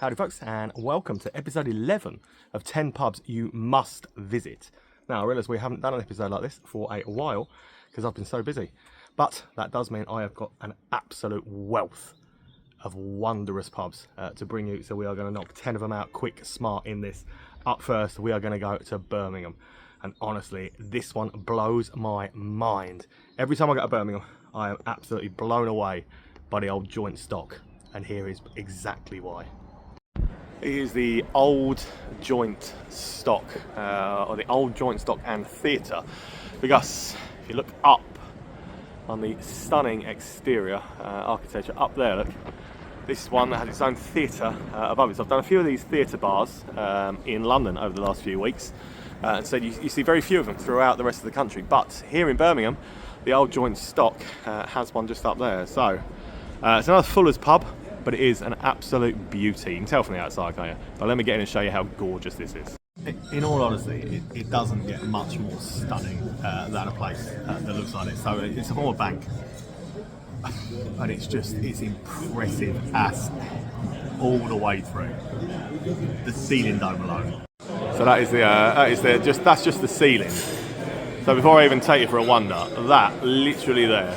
Howdy folks, and welcome to episode 11 of 10 pubs you must visit. Now I realise we haven't done an episode like this for a while because I've been so busy, but that does mean I have got an absolute wealth of wondrous pubs to bring you, so we are going to knock 10 of them out quick, smart in this. Up first, we are going to go to Birmingham, and honestly, this one blows my mind. Every time I go to Birmingham, I am absolutely blown away by the old joint stock, and here is exactly why. Here's the old joint stock, or the old joint stock and theatre, because if you look up on the stunning exterior architecture up there, look, this is one that has its own theatre above it. So I've done a few of these theatre bars in London over the last few weeks, and so you see very few of them throughout the rest of the country, but here in Birmingham the old joint stock has one just up there. So it's another Fuller's pub, but it is an absolute beauty. You can tell from the outside, can't you? But let me get in and show you how gorgeous this is. In all honesty, it doesn't get much more stunning than a place that looks like this. So it's a former bank, and it's impressive as all the way through. The ceiling dome alone. So that's just the ceiling. So before I even take you for a wander, that literally there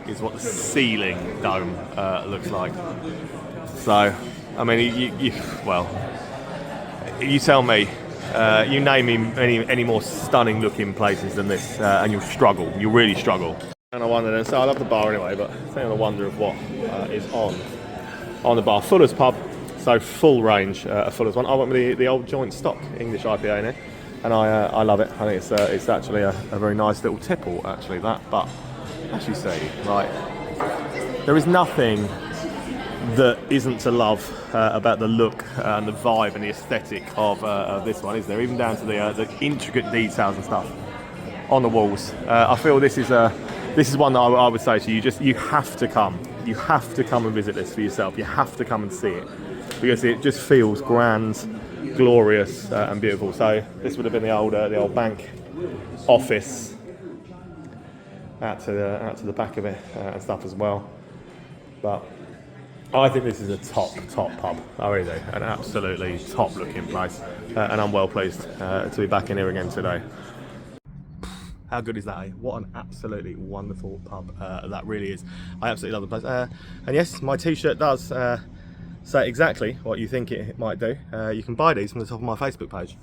is what the ceiling dome looks like. So, I mean, you tell me, you name me any more stunning looking places than this, and you'll struggle. You'll really struggle. And I wonder then, so I love the bar anyway, but I think I wonder of what is on the bar. Fuller's pub, so full range of Fuller's one. I went with the old joint stock English IPA in it, and I love it. I think it's actually a very nice little tipple, actually, that. But as you say, right, there is nothing that isn't to love about the look and the vibe and the aesthetic of this one, is there? Even down to the intricate details and stuff on the walls. I feel this is one that I would say to you, you have to come. You have to come and visit this for yourself. You have to come and see it because it just feels grand, glorious, and beautiful. So this would have been the old bank office out to the back of it and stuff as well. But I think this is a top pub. I really do. An absolutely top looking place, and I'm well pleased to be back in here again today. How good is that, eh? What an absolutely wonderful pub that really is. I absolutely love the place. And yes, my t-shirt does say exactly what you think it might do. You can buy these from the top of my Facebook page.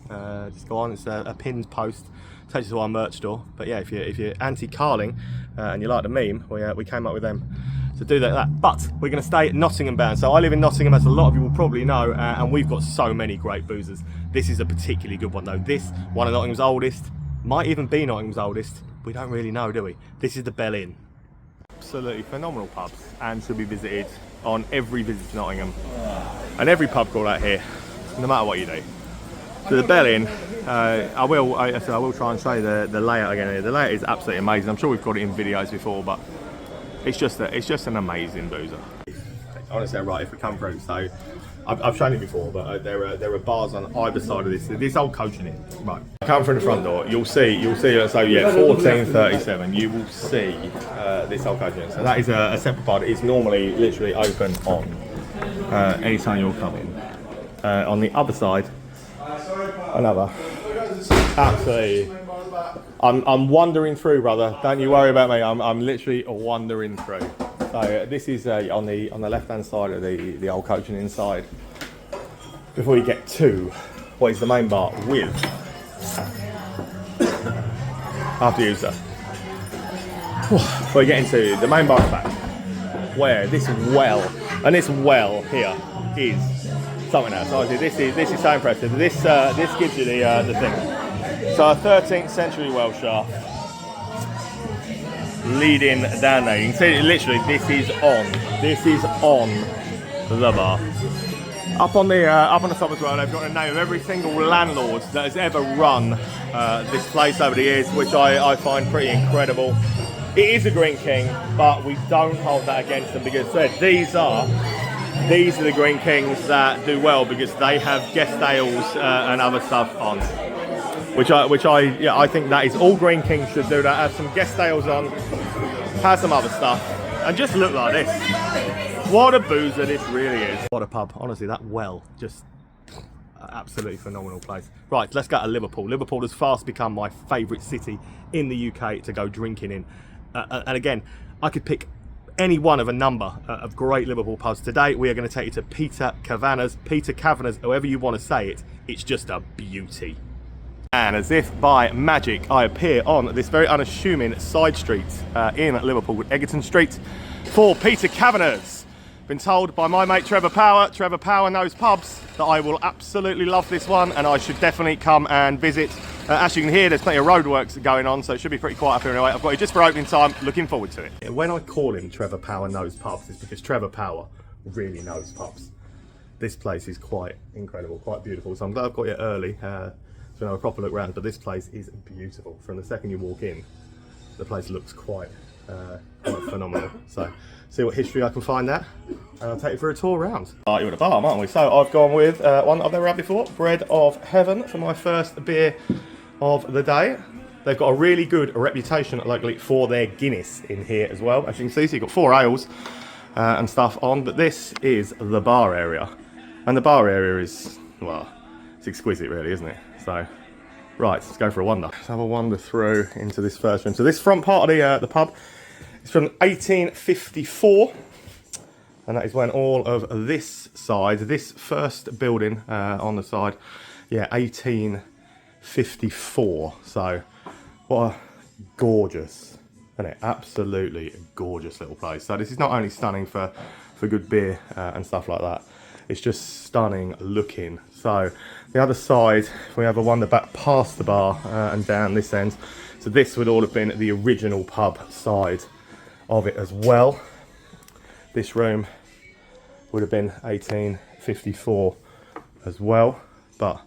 Just go on, it's a pinned post, takes you to our merch store. But yeah, if you're anti-Carling and you like the meme, we came up with them to do that. But we're going to stay Nottingham bound. So I live in Nottingham, as a lot of you will probably know, and we've got so many great boozers. This is a particularly good one though. This, one of Nottingham's oldest, might even be Nottingham's oldest. We don't really know, do we? This is the Bell Inn. Absolutely phenomenal pubs, and should be visited on every visit to Nottingham. And every pub call out here, no matter what you do. So the Bell Inn, I will try and show you the layout again here. The layout is absolutely amazing. I'm sure we've got it in videos before, but it's just an amazing boozer. Honestly, right, if we come through, so I've shown it before, but there are bars on either side of this old coaching inn. Right, come through the front door, you'll see. So yeah, 1437. You will see this old coaching inn. So that is a separate bar. It's normally literally open on any time you're coming. On the other side, another. Absolutely. I'm wandering through, brother. Don't you worry about me. I'm literally wandering through. So this is on the left-hand side of the old coaching inside. Before you get to what is the main bar with. After you, sir. Before you get into the main bar at the back, where this well here is something else. Honestly, this is so impressive. This gives you the thing. So a 13th century well shaft leading down there. You can see literally this is on the bar. Up on the top as well, they've got a name of every single landlord that has ever run this place over the years, which I find pretty incredible. It is a Green King, but we don't hold that against them because these are the Green Kings that do well because they have guest ales and other stuff on. Which I think that is all Green Kings should do. That have some guest ales on, have some other stuff, and just look like this. What a boozer this really is. What a pub. Honestly, that well, just absolutely phenomenal place. Right, let's go to Liverpool. Liverpool has fast become my favourite city in the UK to go drinking in. And again, I could pick any one of a number of great Liverpool pubs. Today, we are going to take you to Peter Kavanaghs, however you want to say it. It's just a beauty. And as if by magic, I appear on this very unassuming side street in Liverpool with Egerton Street for Peter Kavanaghs. Been told by my mate Trevor Power knows pubs, that I will absolutely love this one and I should definitely come and visit. As you can hear, there's plenty of roadworks going on, so it should be pretty quiet up here anyway. I've got you just for opening time, looking forward to it. When I call him Trevor Power knows pubs, it's because Trevor Power really knows pubs. This place is quite incredible, quite beautiful, so I'm glad I've got you early to have a proper look around, but this place is beautiful. From the second you walk in, the place looks quite phenomenal. So, see what history I can find there, and I'll take you for a tour around. You're at a bar, aren't we? So I've gone with one that I've never had before, Bread of Heaven, for my first beer of the day. They've got a really good reputation locally for their Guinness in here as well. As you can see, so you've got 4 ales and stuff on, but this is the bar area. And the bar area is, well, it's exquisite really, isn't it? So, right, let's go for a wander. Let's have a wander through into this first room. So this front part of the pub is from 1854. And that is when all of this side, this first building on the side, yeah, 1854. So, what a gorgeous, isn't it? Absolutely gorgeous little place. So this is not only stunning for good beer and stuff like that, it's just stunning looking. So the other side, we have a wander back past the bar and down this end. So this would all have been the original pub side of it as well. This room would have been 1854 as well. But,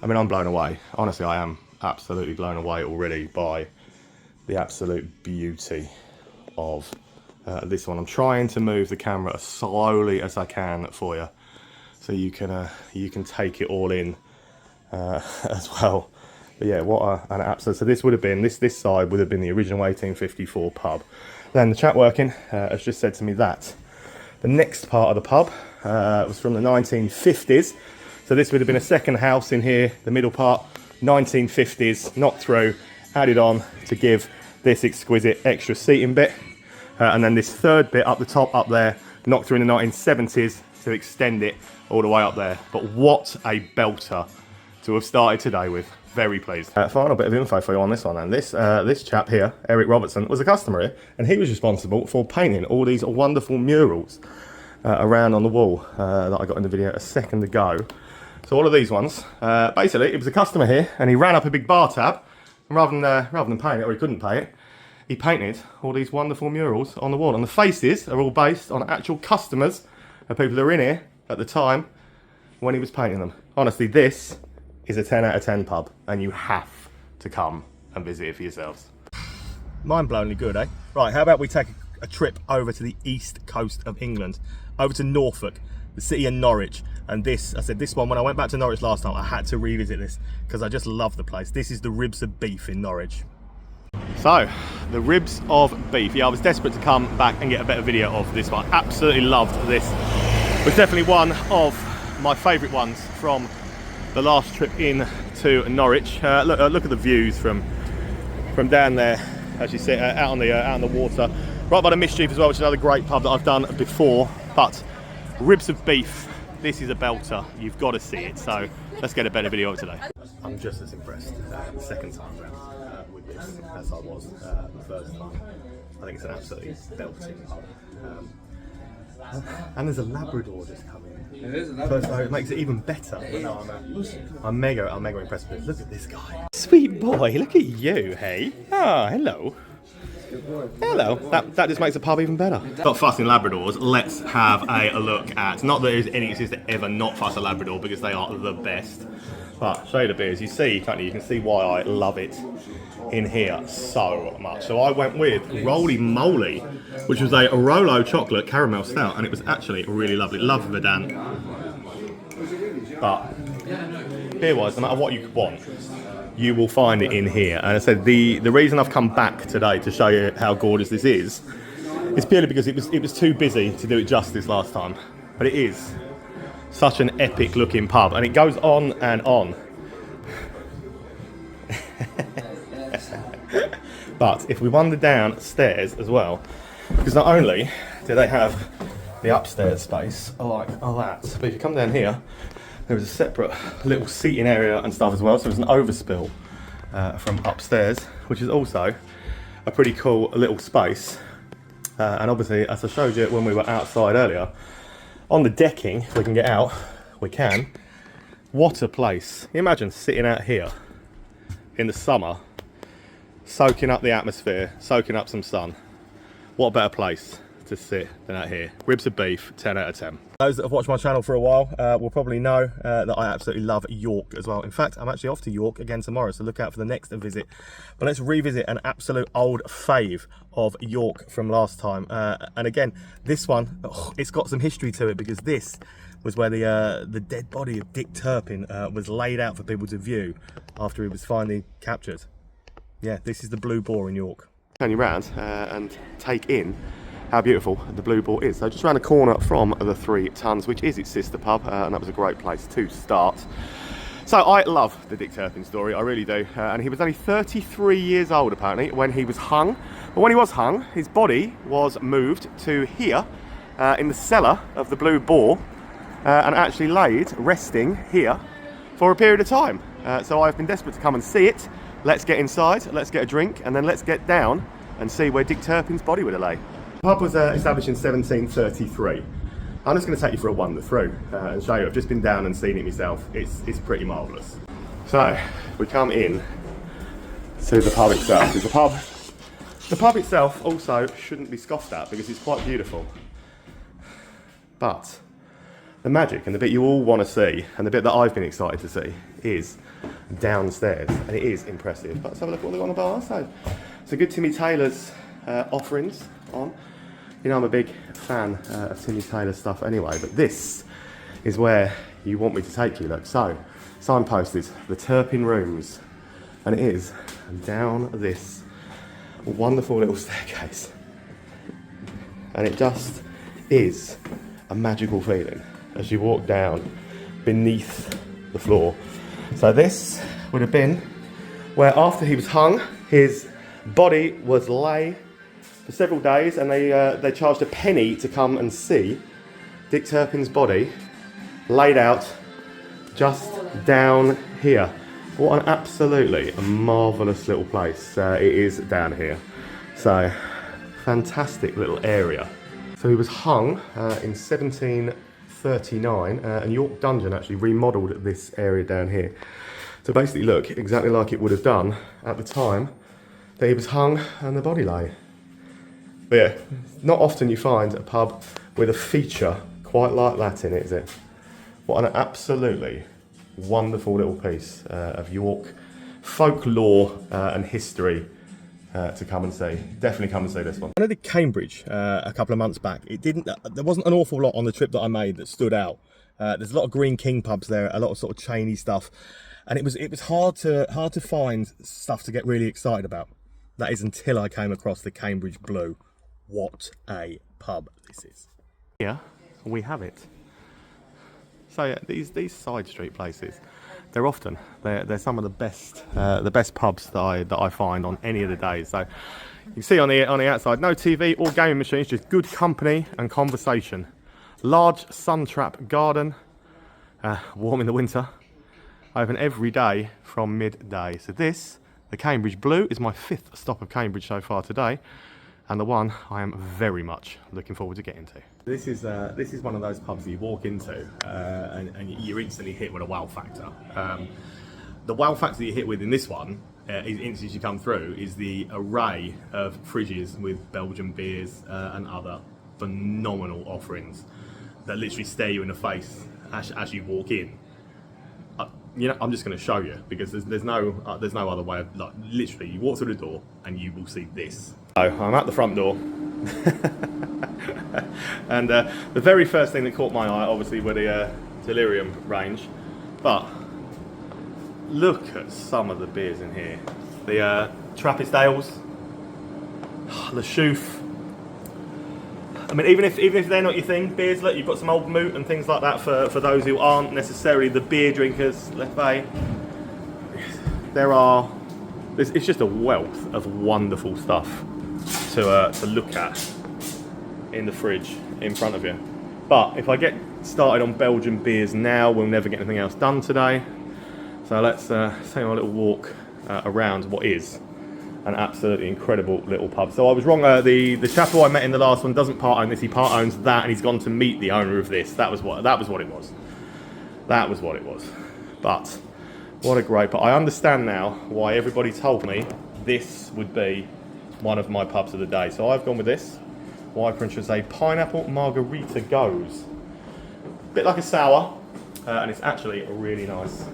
I mean, I'm blown away. Honestly, I am absolutely blown away already by the absolute beauty of this one. I'm trying to move the camera as slowly as I can for you, so you can take it all in as well. But yeah, what an absolute. So this would have been this side would have been the original 1854 pub. Then the chat working has just said to me that the next part of the pub was from the 1950s. So this would have been a second house in here. The middle part, 1950s, knocked through, added on to give this exquisite extra seating bit. And then this third bit up the top up there, knocked through in the 1970s to extend it all the way up there. But what a belter to have started today with. Very pleased. Final bit of info for you on this one, and this chap here, Eric Robertson, was a customer here, and he was responsible for painting all these wonderful murals around on the wall that I got in the video a second ago. So all of these ones, basically, it was a customer here, and he ran up a big bar tab, and rather than paint it, or he couldn't paint it, he painted all these wonderful murals on the wall. And the faces are all based on actual customers of people that were in here at the time when he was painting them. Honestly, this is a 10 out of 10 pub, and you have to come and visit it for yourselves. Mind-blowingly good, eh? Right, how about we take a trip over to the east coast of England, over to Norfolk, the city of Norwich. And this, I said this one, when I went back to Norwich last time, I had to revisit this because I just love the place. This is the Ribs of Beef in Norwich. So, the Ribs of Beef. Yeah, I was desperate to come back and get a better video of this one. Absolutely loved this. It was definitely one of my favourite ones from the last trip in to Norwich. Look at the views from down there as you sit out on the water. Right by the Mischief as well, which is another great pub that I've done before. But Ribs of Beef, this is a belter. You've got to see it. So let's get a better video of it today. I'm just as impressed the second time around with this as I was the first time. I think it's an absolutely belting pub. And there's a Labrador just coming in. It is a Labrador. So it makes it even better. No, I'm mega impressed with this. Look at this guy. Sweet boy, look at you, hey. Ah, hello. Hello. That just makes the pub even better. Got fussing Labradors. Let's have a look at, not that there's any excuse to ever not fuss a Labrador because they are the best. But show you the beers. You see, can't you? You can see why I love it in here so much. So I went with Roly Moly, which was a Rolo chocolate caramel stout, and it was actually really lovely. Love Verdant. But beer-wise, no matter what you want, you will find it in here. And I said the reason I've come back today to show you how gorgeous this is It's purely because it was too busy to do it justice last time. But it is such an epic looking pub, and it goes on and on. But if we wander downstairs as well, because not only do they have the upstairs space like that, but if you come down here, there is a separate little seating area and stuff as well. So there's an overspill from upstairs, which is also a pretty cool little space. And obviously, as I showed you when we were outside earlier, on the decking, if we can get out, we can. What a place. You imagine sitting out here in the summer, soaking up the atmosphere, soaking up some sun. What a better place to sit than out here. Ribs of beef, 10 out of 10. Those that have watched my channel for a while will probably know that I absolutely love York as well. In fact, I'm actually off to York again tomorrow, so look out for the next visit. But let's revisit an absolute old fave of York from last time. And again, this one, it's got some history to it, because this was where the dead body of Dick Turpin was laid out for people to view after he was finally captured. Yeah, this is the Blue Boar in York. Turn you round and take in how beautiful the Blue Boar is. So just around the corner from the 3 Tons, which is its sister pub, and that was a great place to start. So I love the Dick Turpin story, I really do. And he was only 33 years old apparently when he was hung. But when he was hung, his body was moved to here in the cellar of the Blue Boar and actually laid resting here for a period of time. So I've been desperate to come and see it. Let's get inside, let's get a drink, and then let's get down and see where Dick Turpin's body would have lay. The pub was established in 1733. I'm just going to take you for a wander through and show you. I've just been down and seen it myself. It's pretty marvellous. So we come in to the pub itself. The pub itself also shouldn't be scoffed at, because it's quite beautiful. But the magic and the bit you all want to see, and the bit that I've been excited to see, is downstairs, and it is impressive. But let's have a look at what they've got on the bar. So good Timmy Taylor's offerings on. You know I'm a big fan of Timmy Taylor stuff anyway, but this is where you want me to take you. Look, so signposted, the Turpin Rooms, and it is down this wonderful little staircase, and it just is a magical feeling as you walk down beneath the floor. So this would have been where, after he was hung, his body was lay for several days, and they charged a penny to come and see Dick Turpin's body laid out just down here. What an absolutely marvellous little place it is down here. So, fantastic little area. So he was hung in 1739, and York Dungeon actually remodelled this area down here to basically look exactly like it would have done at the time that he was hung and the body lay. But yeah, not often you find a pub with a feature quite like that in it, is it? What an absolutely wonderful little piece of York folklore and history to come and see. Definitely come and see this one. When I did Cambridge a couple of months back, there wasn't an awful lot on the trip that I made that stood out. There's a lot of Green King pubs there, a lot of sort of chainy stuff, and it was hard to find stuff to get really excited about. That is until I came across the Cambridge Blue. What a pub this is. Here we have it. So yeah, these side street places, they're some of the best pubs that I find on any of the days. So you can see on the outside, no TV or gaming machines, just good company and conversation. Large sun trap garden, warm in the winter, open every day from midday. So this, the Cambridge Blue, is my 5th stop of Cambridge so far today, and the one I am very much looking forward to getting to. This is one of those pubs that you walk into and you're instantly hit with a wow factor. The wow factor that you hit with in this one, as you come through, is the array of fridges with Belgian beers and other phenomenal offerings that literally stare you in the face as you walk in. You know, I'm just going to show you, because there's no other way of, like, literally you walk through the door and you will see this. So I'm at the front door, and the very first thing that caught my eye, obviously, were the Delirium range, but look at some of the beers in here. The Trappist ales, Le Chouffe, I mean, even if they're not your thing, beers, look, you've got some old moot and things like that for those who aren't necessarily the beer drinkers, let's say. It's just a wealth of wonderful stuff to look at in the fridge in front of you. But if I get started on Belgian beers now, we'll never get anything else done today. So let's take a little walk around what is an absolutely incredible little pub. So I was wrong. The chap who I met in the last one doesn't part own this. He part owns that, and he's gone to meet the owner of this. That was what it was. That was what it was. But what a great pub. I understand now why everybody told me this would be one of my pubs of the day. So I've gone with this. Why Prince is a pineapple margarita goes. Bit like a sour, and it's actually really nice.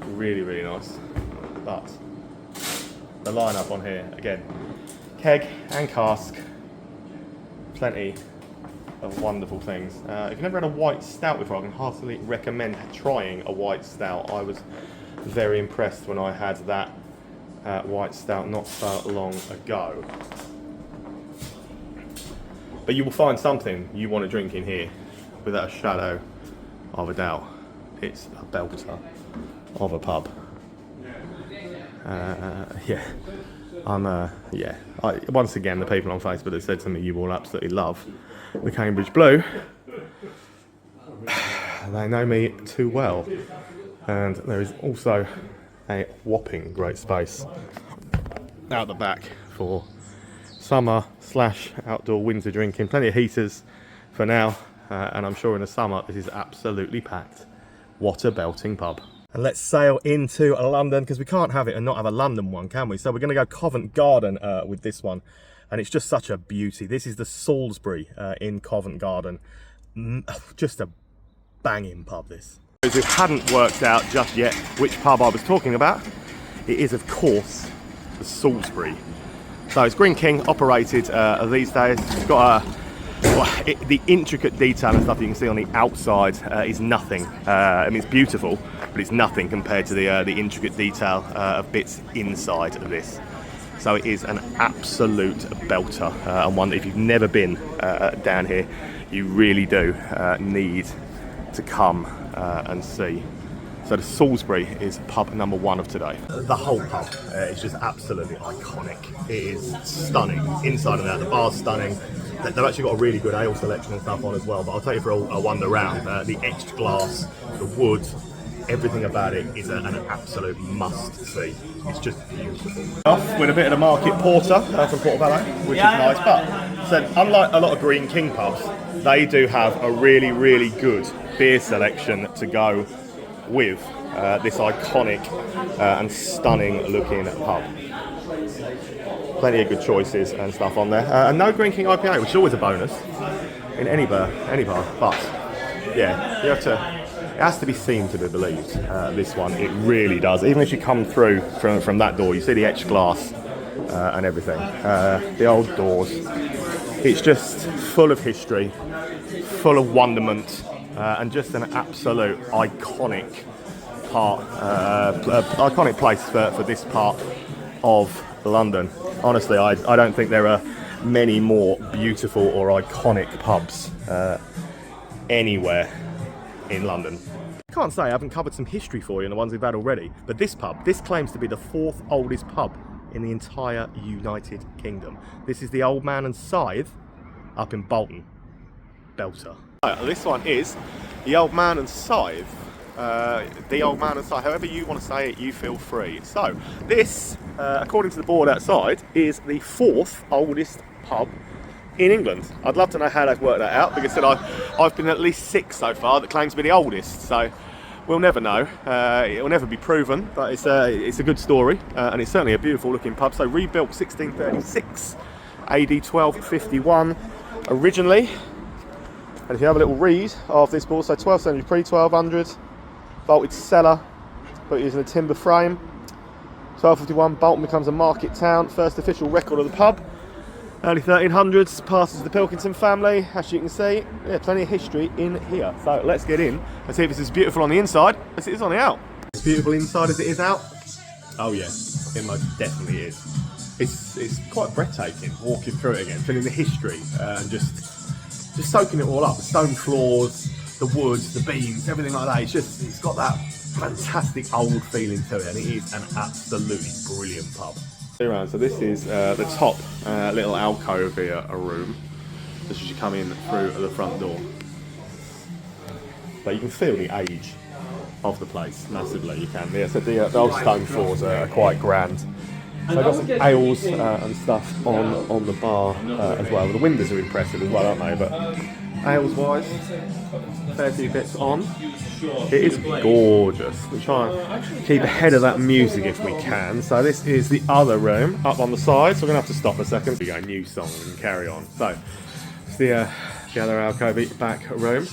Really, really nice. But the lineup on here, again, keg and cask, plenty of wonderful things. If you've never had a white stout before, I can heartily recommend trying a white stout. I was very impressed when I had that white stout not so long ago. But you will find something you want to drink in here without a shadow of a doubt. It's a belter of a pub. Once again, the people on Facebook that said to me, you will absolutely love the Cambridge Blue, they know me too well. And there is also a whopping great space out the back for summer / outdoor winter drinking. Plenty of heaters for now, and I'm sure in the summer this is absolutely packed. What a belting pub. And let's sail into London, because we can't have it and not have a London one, can we? So we're going to go Covent Garden with this one, and it's just such a beauty. This is the Salisbury in Covent Garden. Just a banging pub, this. Those who hadn't worked out just yet which pub I was talking about, it is of course the Salisbury. So it's Green King operated these days. It's got the intricate detail and stuff you can see on the outside is nothing. I mean, it's beautiful, but it's nothing compared to the intricate detail of bits inside of this. So it is an absolute belter, and one that if you've never been down here, you really do need to come and see. So the Salisbury is pub number 1 of today. The whole pub is just absolutely iconic. It is stunning, inside and out. The bar's stunning. They've actually got a really good ale selection and stuff on as well, but I'll take you for a wander around. The etched glass, the wood, everything about it is an absolute must-see. It's just beautiful. Off with a bit of the market porter from Portobello, which is nice, but so unlike a lot of Green King pubs, they do have a really, really good beer selection to go with this iconic and stunning looking pub. Plenty of good choices and stuff on there, and no Green King IPA, which is always a bonus in any bar. But yeah, you have to. It has to be seen to be believed. This one, it really does. Even as you come through from that door, you see the etched glass and everything. The old doors. It's just full of history, full of wonderment, and just an absolute iconic iconic place for this part of London. Honestly, I don't think there are many more beautiful or iconic pubs anywhere in London. I can't say I haven't covered some history for you in the ones we've had already, but this claims to be the 4th oldest pub in the entire United Kingdom. This is the Old Man and Scythe up in Bolton. Belter. This one is the Old Man and Scythe. The Old Man and Scythe, however you want to say it, you feel free. So this, according to the board outside, is the 4th oldest pub in England. I'd love to know how they've worked that out, because I've been at least 6 so far that claims to be the oldest. So we'll never know. It will never be proven, but it's a good story, and it's certainly a beautiful looking pub. So rebuilt 1636, AD 1251 originally. And if you have a little read of this board, so 12th century pre-1200, vaulted cellar, but using a timber frame. 1251, Bolton becomes a market town. First official record of the pub. Early 1300s, passes to the Pilkington family. As you can see, yeah, plenty of history in here. So let's get in and see if it's as beautiful on the inside as it is on the out. As beautiful inside as it is out? Oh yeah, it most definitely is. It's quite breathtaking walking through it again, feeling the history and just just soaking it all up. The stone floors, the woods, the beams, everything like that. It's got that fantastic old feeling to it, and it is an absolutely brilliant pub. So this is the top little alcove here, a room, just as you come in through the front door. But you can feel the age of the place massively. You can. Yeah, so the old stone floors are quite grand. So I've got some ales and stuff on the bar as well. The windows are impressive as well, aren't they? But ales wise, a fair few bits on. It is gorgeous. We try and keep ahead of that music if we can. So this is the other room up on the side. So we're gonna have to stop a second. We go new song and carry on. So it's the other alcove back room.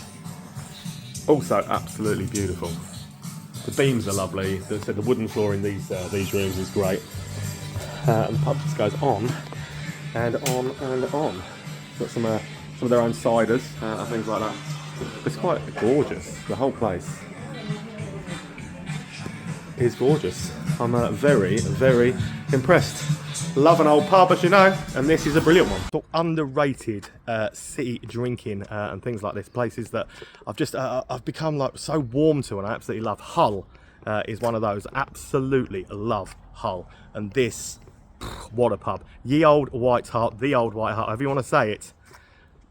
Also absolutely beautiful. The beams are lovely. The wooden floor in these rooms is great. And the pub just goes on and on and on. Got some of their own ciders and things like that. It's quite gorgeous. The whole place is gorgeous. I'm very, very impressed. Love an old pub, as you know, and this is a brilliant one. So underrated city drinking and things like this. Places that I've become like so warm to, and I absolutely love. Hull is one of those. Absolutely love Hull, and this, what a pub. Ye Olde White Hart, the Old White Hart, however you want to say it,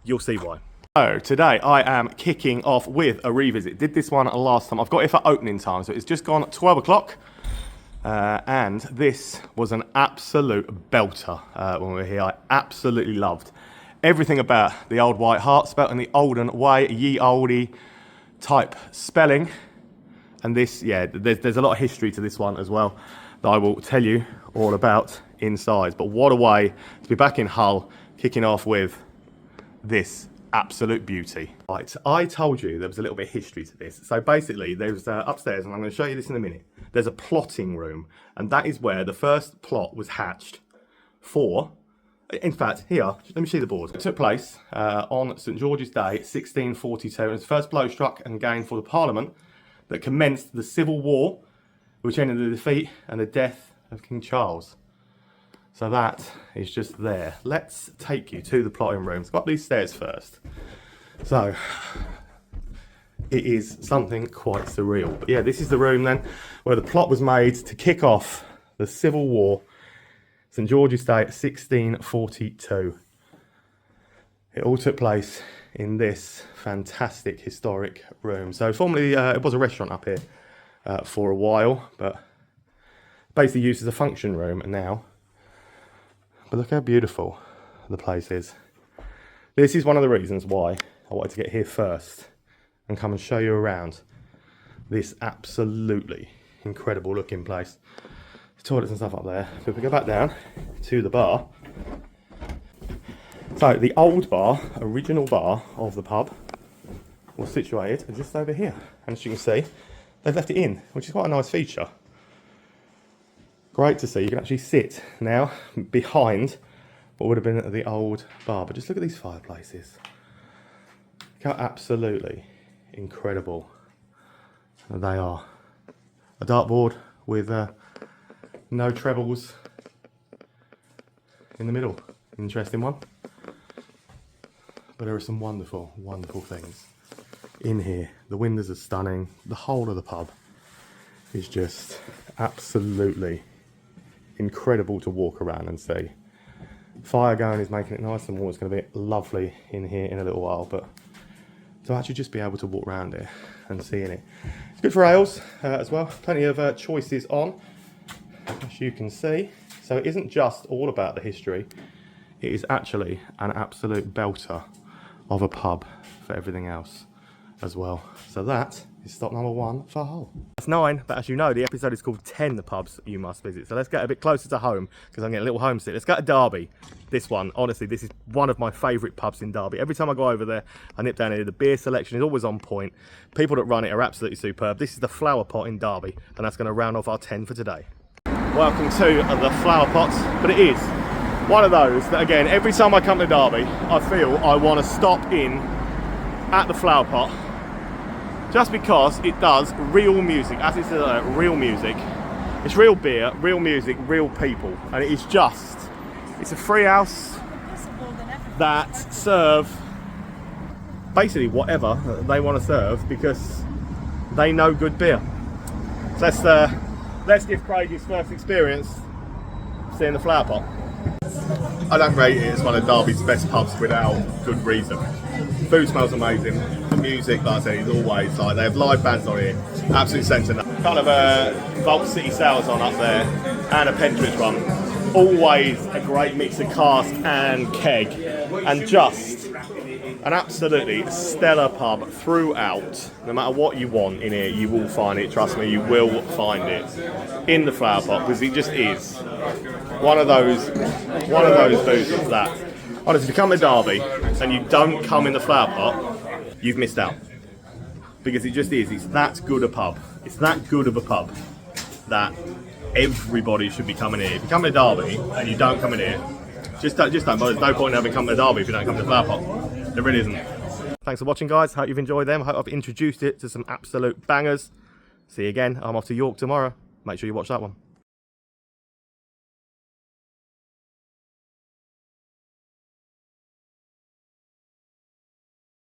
you'll see why. So today I am kicking off with a revisit. Did this one last time. I've got it for opening time, so it's just gone 12 o'clock. And this was an absolute belter when we were here. I absolutely loved everything about the Old White Hart, spelt in the olden way, ye olde type spelling. And this, yeah, there's a lot of history to this one as well that I will tell you all about inside. But what a way to be back in Hull, kicking off with this absolute beauty. Right, I told you there was a little bit of history to this. So basically there's upstairs, and I'm going to show you this in a minute, there's a plotting room, and that is where the first plot was hatched for, in fact, here, let me see the board. It took place on St George's Day, 1642. It was the first blow struck and gained for the Parliament that commenced the Civil War, which ended in the defeat and the death of King Charles. So that is just there. Let's take you to the plotting room. Let's go up these stairs first. So, it is something quite surreal. But yeah, this is the room then, where the plot was made to kick off the Civil War, St George's Day, 1642. It all took place in this fantastic historic room. So formerly, it was a restaurant up here for a while, but basically used as a function room now. But look how beautiful the place is. This is one of the reasons why I wanted to get here first and come and show you around this absolutely incredible looking place. Toilets and stuff up there. But if we go back down to the bar. So the old bar, original bar of the pub, was situated just over here. And as you can see, they've left it in, which is quite a nice feature. Great to see. You can actually sit now behind what would have been the old bar. But just look at these fireplaces. Look how absolutely incredible they are. A dartboard with no trebles in the middle. Interesting one. But there are some wonderful, wonderful things in here. The windows are stunning. The whole of the pub is just absolutely incredible to walk around and see. Fire going is making it nice and warm. It's going to be lovely in here in a little while, but to actually just be able to walk around it and seeing it. It's good for ales as well. Plenty of choices on, as you can see. So it isn't just all about the history. It is actually an absolute belter of a pub for everything else as well. So that is stop number 1 for Hull. That's 9, but as you know, the episode is called 10 the pubs you must visit. So let's get a bit closer to home, because I'm getting a little homesick. Let's go to Derby. This one, honestly, this is one of my favourite pubs in Derby. Every time I go over there, I nip down here. The beer selection is always on point. People that run it are absolutely superb. This is the Flowerpot in Derby, and that's going to round off our 10 for today. Welcome to the Flowerpot, but it is one of those that, again, every time I come to Derby, I feel I want to stop in at the Flowerpot, just because it does real music. As it's real music, it's real beer, real music, real people, and it is just, it's a free house that serve basically whatever they want to serve because they know good beer. So let's give Craig his first experience seeing the Flowerpot. I don't rate it as one of Derby's best pubs without good reason. Food smells amazing. The music, like I said, is always like, they have live bands on here. Absolute centre. Kind of a Vault City Sours on up there and a Pentridge one. Always a great mix of cask and keg, and just an absolutely stellar pub throughout. No matter what you want in here, you will find it. Trust me, you will find it in the Flowerpot, because it just is one of those boozers that, honestly, if you come to Derby and you don't come in the Flowerpot, you've missed out. Because it just is. It's that good a pub. It's that good of a pub that everybody should be coming here. If you come to Derby and you don't come in here, just don't bother. There's no point in having come to Derby if you don't come to Flowerpot. There really isn't. Thanks for watching, guys. Hope you've enjoyed them. Hope I've introduced it to some absolute bangers. See you again. I'm off to York tomorrow. Make sure you watch that one.